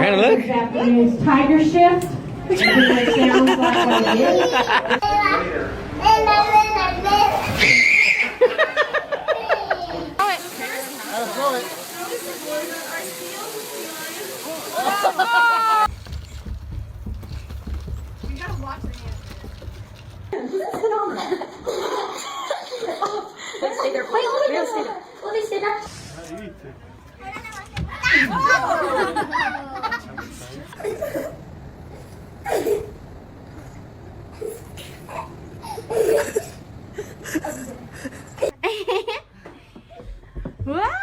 Hannah, look. Japanese tiger shift, which sounds like what it is. Throw it. You gotta watch her hands. Stay there. Wait, let me stay there. Let me stay there. What?